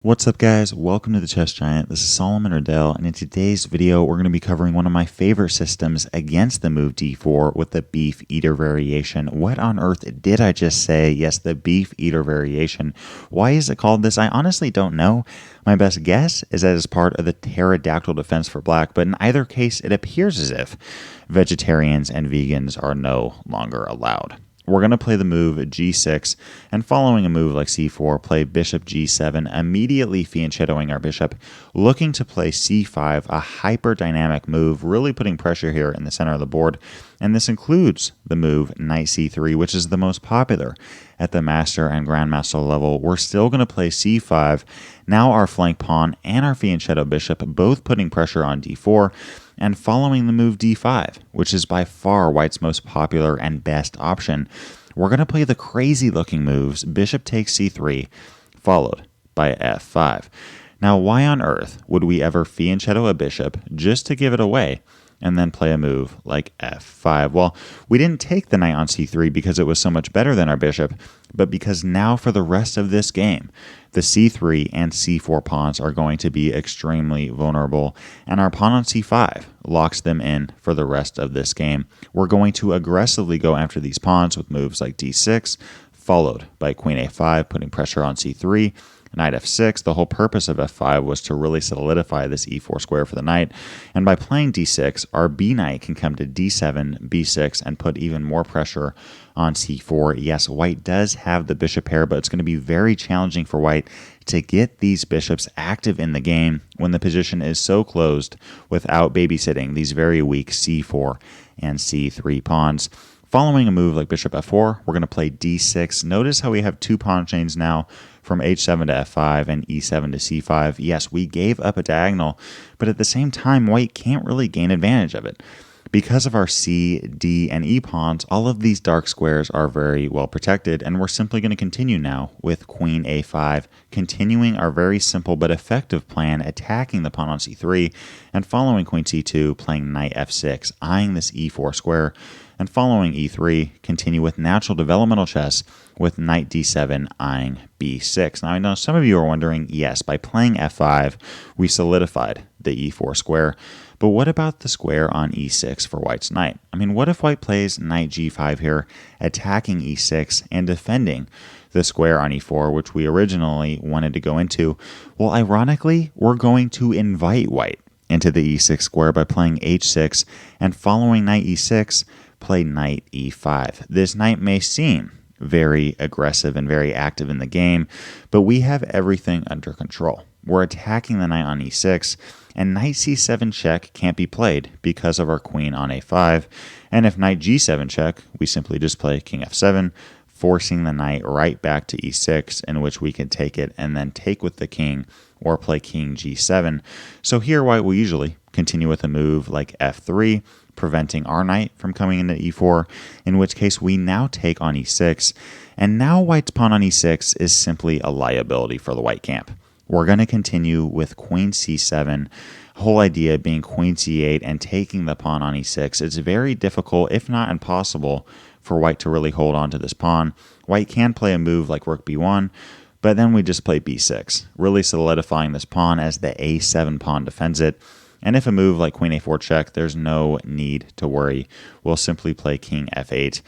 What's up, guys? Welcome to the Chess Giant. This is Solomon Riddell, and in today's video we're going to be covering one of my favorite systems against the move d4 with the beef eater variation. What on earth did I just say? Yes, the beef eater variation. Why is it called this? I honestly don't know. My best guess is that it's part of the Pterodactyl Defense for black, but in either case it appears as if vegetarians and vegans are no longer allowed. We're going to play the move g6, and following a move like c4, play bishop g7, immediately fianchettoing our bishop, looking to play c5, a hyper-dynamic move, really putting pressure here in the center of the board. And this includes the move knight c3, which is the most popular at the master and grandmaster level. We're still going to play c5, now our flank pawn and our fianchetto bishop, both putting pressure on d4, and following the move d5, which is by far white's most popular and best option. We're going to play the crazy looking moves bishop takes c3, followed by f5. Now, why on earth would we ever fianchetto a bishop just to give it away and then play a move like f5? Well, we didn't take the knight on c3 because it was so much better than our bishop, but because now for the rest of this game, the c3 and c4 pawns are going to be extremely vulnerable, and our pawn on c5 locks them in for the rest of this game. We're going to aggressively go after these pawns with moves like d6, followed by queen a5, putting pressure on c3, knight f6. The whole purpose of f5 was to really solidify this e4 square for the knight, and by playing d6, our b knight can come to d7, b6, and put even more pressure on c4. Yes, white does have the bishop pair, but it's going to be very challenging for white to get these bishops active in the game when the position is so closed without babysitting these very weak c4 and c3 pawns. Following a move like bishop f4, we're going to play d6. Notice how we have two pawn chains now from h7 to f5 and e7 to c5. Yes, we gave up a diagonal, but at the same time, white can't really gain advantage of it. Because of our c, d, and e pawns, all of these dark squares are very well protected, and we're simply going to continue now with queen a5, continuing our very simple but effective plan, attacking the pawn on c3, and following queen c2, playing knight f6, eyeing this e4 square, and following e3, continue with natural developmental chess with knight d7, eyeing b6. Now, I know some of you are wondering, yes, by playing f5, we solidified the e4 square, but what about the square on e6 for white's knight? I mean, what if white plays knight g5 here, attacking e6 and defending the square on e4, which we originally wanted to go into? Well, ironically, we're going to invite white into the e6 square by playing h6, and following knight e6, play knight e5. This knight may seem very aggressive and very active in the game, but we have everything under control. We're attacking the knight on e6, and knight c7 check can't be played because of our queen on a5. And if knight g7 check, we simply just play king f7, forcing the knight right back to e6, in which we can take it and then take with the king or play king g7. So here white will usually continue with a move like f3, preventing our knight from coming into e4, in which case we now take on e6, and now white's pawn on e6 is simply a liability for the white camp. We're going to continue with queen c7, whole idea being queen c8 and taking the pawn on e6. It's very difficult, if not impossible, for white to really hold on to this pawn. White can play a move like rook b1, but then we just play b6, really solidifying this pawn as the a7 pawn defends it. And if a move like queen a4 check, there's no need to worry. We'll simply play king f8.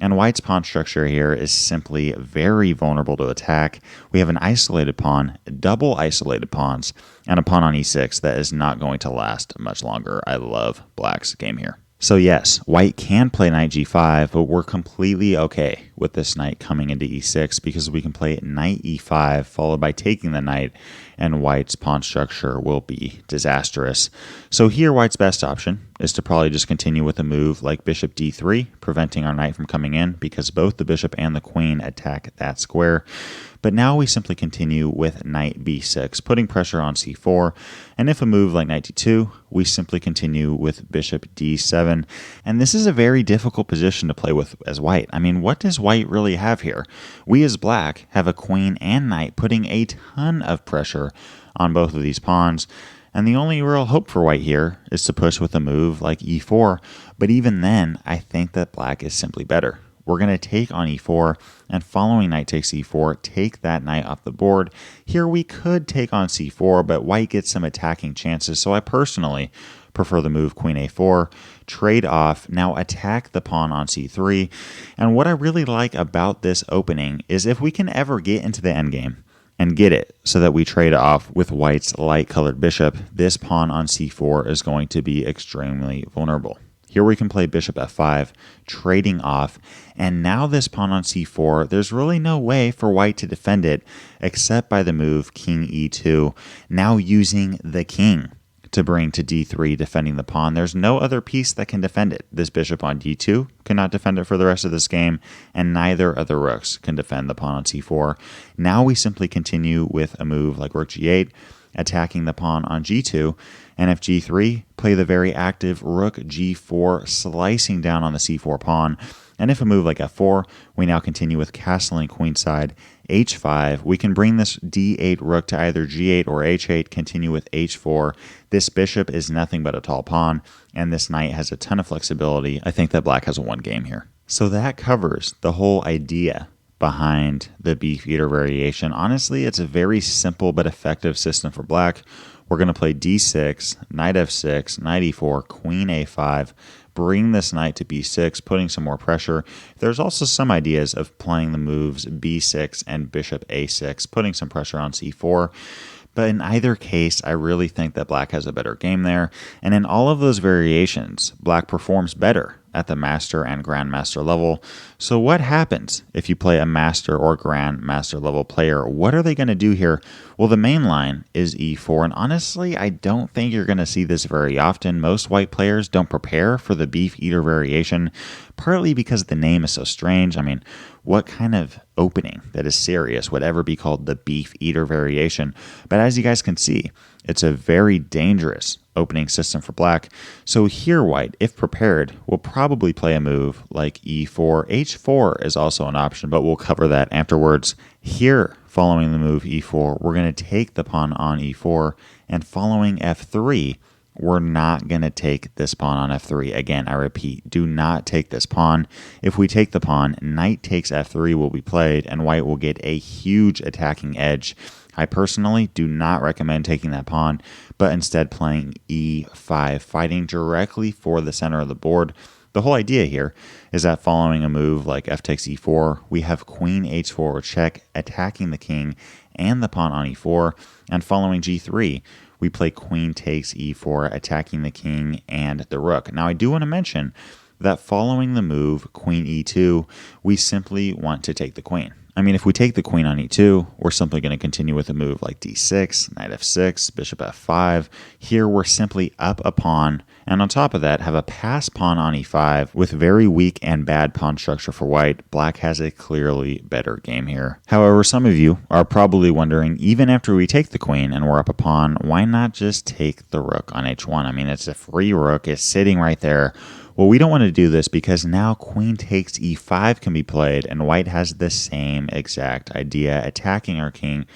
And white's pawn structure here is simply very vulnerable to attack. We have an isolated pawn, double isolated pawns, and a pawn on e6 that is not going to last much longer. I love black's game here. So yes, white can play knight g5, but we're completely okay with this knight coming into e6 because we can play knight e5 followed by taking the knight, and white's pawn structure will be disastrous. So here white's best option is to probably just continue with a move like bishop d3, preventing our knight from coming in because both the bishop and the queen attack that square. But now we simply continue with knight b6, putting pressure on c4, and if a move like knight d2, we simply continue with bishop d7. And this is a very difficult position to play with as white. I mean, what does white really have here? We as black have a queen and knight putting a ton of pressure on both of these pawns, and the only real hope for white here is to push with a move like e4, but even then, I think that black is simply better. we're going to take on e4, and following knight takes e4, take that knight off the board. Here we could take on c4, but white gets some attacking chances, so I personally prefer the move queen a4, trade off, now attack the pawn on c3. And what I really like about this opening is if we can ever get into the endgame and get it so that we trade off with white's light-colored bishop, this pawn on c4 is going to be extremely vulnerable. Here we can play bishop f5, trading off, and now this pawn on c4, there's really no way for white to defend it except by the move king e2, now using the king to bring to d3, defending the pawn. There's no other piece that can defend it. This bishop on d2 cannot defend it for the rest of this game, and neither of the rooks can defend the pawn on c4. Now we simply continue with a move like rook g8, attacking the pawn on g2, and if g3, play the very active rook g4, slicing down on the c4 pawn. And if a move like f4, we now continue with castling queenside, h5. We can bring this d8 rook to either g8 or h8, continue with h4. This bishop is nothing but a tall pawn, and this knight has a ton of flexibility. I think that black has a one game here. So that covers the whole idea behind the beef eater variation. Honestly, it's a very simple but effective system for black. We're going to play d6, knight f6, knight e4, queen a5, bring this knight to b6, putting some more pressure. There's also some ideas of playing the moves b6 and bishop a6, putting some pressure on c4. But in either case, I really think that black has a better game there. And in all of those variations, black performs better at the master and grandmaster level. So what happens if you play a master or grandmaster level player? What are they going to do here? Well, the main line is e4, and honestly, I don't think you're going to see this very often. Most white players don't prepare for the beef eater variation, partly because the name is so strange. I mean, what kind of opening that is serious would ever be called the beef eater variation? But as you guys can see, it's a very dangerous opening system for black. So here white, if prepared, will probably play a move like e4. h4 is also an option, but we'll cover that afterwards. Here, following the move e4, we're going to take the pawn on e4, and following f3, we're not going to take this pawn on f3. Again, I repeat, do not take this pawn. If we take the pawn, knight takes f3 will be played, and white will get a huge attacking edge. I personally do not recommend taking that pawn, but instead playing e5, fighting directly for the center of the board. The whole idea here is that following a move like f takes e4, we have queen h4 check, attacking the king and the pawn on e4, and following g3, we play queen takes e4, attacking the king and the rook. Now, I do want to mention that following the move queen e2, we simply want to take the queen. I mean, if we take the queen on e2, we're simply going to continue with a move like d6, knight f6, bishop f5. Here, we're simply up a pawn, and on top of that, have a pass pawn on e5 with very weak and bad pawn structure for white. Black has a clearly better game here. However, some of you are probably wondering, even after we take the queen and we're up a pawn, why not just take the rook on h1? I mean, it's a free rook. It's sitting right there. Well, we don't want to do this because now queen takes e5 can be played, and white has the same exact idea, attacking our king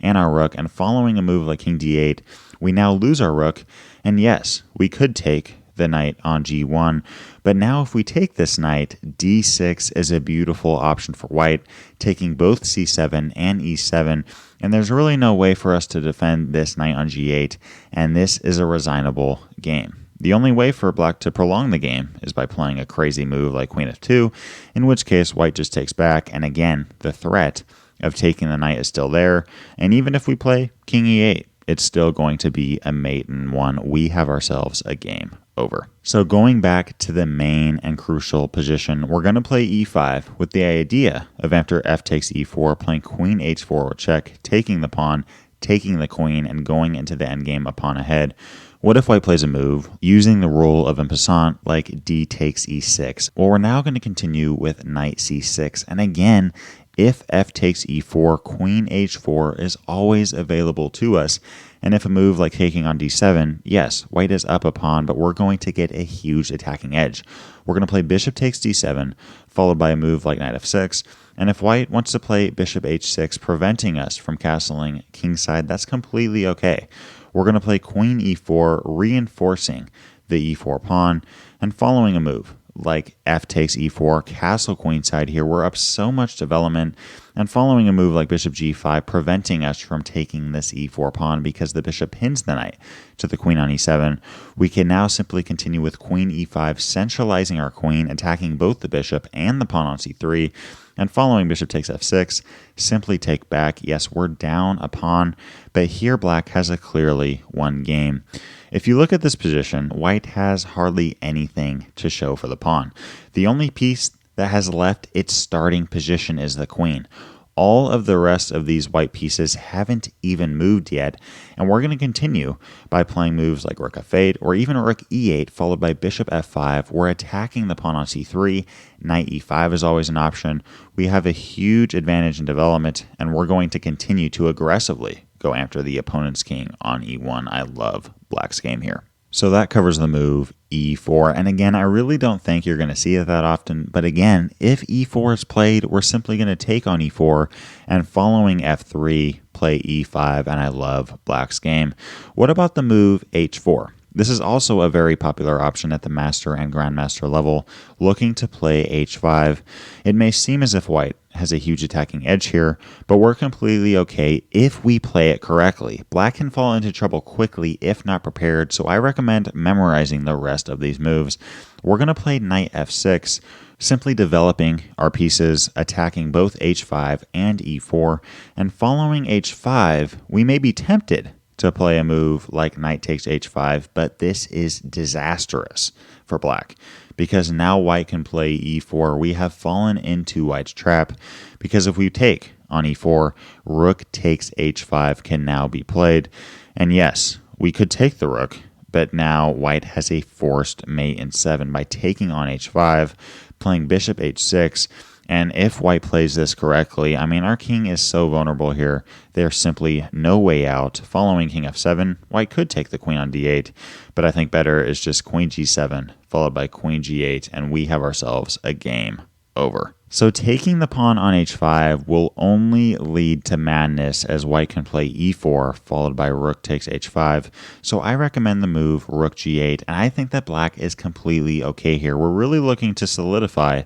and our rook, and following a move like king d8, we now lose our rook, and yes, we could take the knight on g1, but now if we take this knight, d6 is a beautiful option for white, taking both c7 and e7, and there's really no way for us to defend this knight on g8, and this is a resignable game. The only way for black to prolong the game is by playing a crazy move like queen f2, in which case white just takes back, and again, the threat of taking the knight is still there, and even if we play king e8, it's still going to be a mate in one. We have ourselves a game over. So going back to the main and crucial position, we're going to play e5 with the idea of after f takes e4, playing queen h4 with check, taking the pawn, taking the queen, and going into the endgame a pawn ahead. What if white plays a move using the rule of en passant like d takes e6? Well, we're now going to continue with knight c6, and again, if f takes e4, queen h4 is always available to us. And if a move like taking on d7, yes, white is up a pawn, but we're going to get a huge attacking edge. We're going to play bishop takes d7, followed by a move like knight f6. And if white wants to play bishop h6, preventing us from castling kingside, that's completely okay. We're going to play queen e4, reinforcing the e4 pawn, and following a move like f takes e4, castle queenside here, we're up so much development, and following a move like bishop g5, preventing us from taking this e4 pawn because the bishop pins the knight to the queen on e7, we can now simply continue with queen e5, centralizing our queen, attacking both the bishop and the pawn on c3, and following bishop takes f6, simply take back. Yes, we're down a pawn, but here black has a clearly won game. If you look at this position, white has hardly anything to show for the pawn. The only piece that has left its starting position is the queen. All of the rest of these white pieces haven't even moved yet, and we're going to continue by playing moves like rook f8 or even rook e8 followed by bishop f5. We're attacking the pawn on c3, knight e5 is always an option. We have a huge advantage in development, and we're going to continue to aggressively go after the opponent's king on e1. I love black's game here. So that covers the move e4, and again, I really don't think you're going to see it that often, but again, if e4 is played, we're simply going to take on e4, and following f3, play e5, and I love black's game. What about the move h4? This is also a very popular option at the master and grandmaster level, looking to play h5. It may seem as if white has a huge attacking edge here, but we're completely okay if we play it correctly. Black can fall into trouble quickly if not prepared, so I recommend memorizing the rest of these moves. We're going to play knight f6, simply developing our pieces, attacking both h5 and e4, and following h5, we may be tempted to play a move like knight takes h5, but this is disastrous for black because now white can play e4. We have fallen into white's trap because if we take on e4, rook takes h5 can now be played. And yes, we could take the rook, but now white has a forced mate in 7 by taking on h5, playing bishop h6. And if white plays this correctly, I mean, our king is so vulnerable here. There's simply no way out. Following king f7, white could take the queen on d8, but I think better is just queen g7, followed by queen g8, and we have ourselves a game over. So taking the pawn on h5 will only lead to madness as white can play e4, followed by rook takes h5. So I recommend the move rook g8, and I think that black is completely okay here. We're really looking to solidify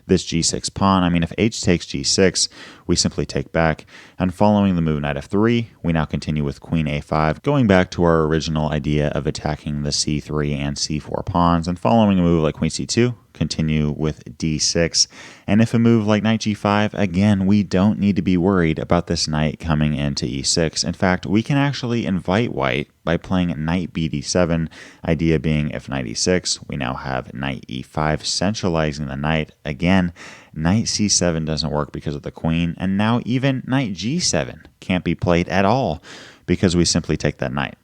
this g6 pawn. I mean, if h takes g6, we simply take back, and following the move knight f3, we now continue with queen a5, going back to our original idea of attacking the c3 and c4 pawns, and following a move like queen c2, continue with d6. And if a move like knight g5, again, we don't need to be worried about this knight coming into e6. In fact, we can actually invite white by playing knight bd7, idea being if knight e6, we now have knight e5, centralizing the knight. Again, knight c7 doesn't work because of the queen, and now even knight g7 can't be played at all because we simply take that knight.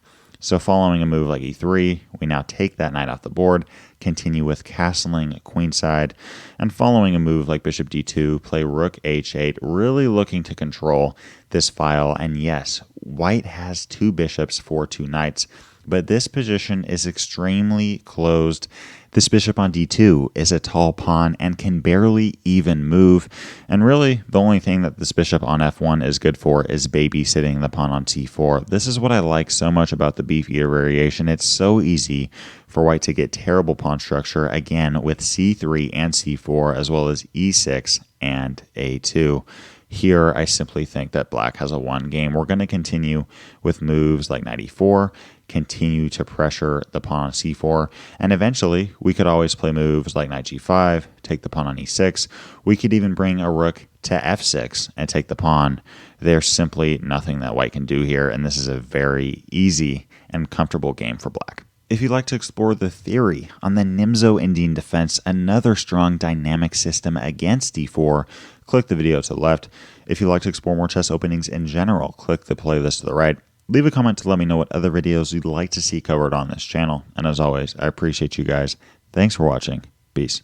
So following a move like e3, we now take that knight off the board, continue with castling queenside, and following a move like bishop d2, play rook h8, really looking to control this file. And yes, white has 2 bishops for 2 knights, but this position is extremely closed. This bishop on d2 is a tall pawn and can barely even move, and really the only thing that this bishop on f1 is good for is babysitting the pawn on c4. This is what I like so much about the beef eater variation. It's so easy for white to get terrible pawn structure, again with c3 and c4 as well as e6 and a2. Here, I simply think that black has a won game. We're going to continue with moves like knight e4, continue to pressure the pawn on c4, and eventually we could always play moves like knight g5, take the pawn on e6. We could even bring a rook to f6 and take the pawn. There's simply nothing that white can do here, and this is a very easy and comfortable game for black. If you'd like to explore the theory on the Nimzo-Indian Defense, another strong dynamic system against d4, click the video to the left. If you'd like to explore more chess openings in general, click the playlist to the right. Leave a comment to let me know what other videos you'd like to see covered on this channel. And as always, I appreciate you guys. Thanks for watching. Peace.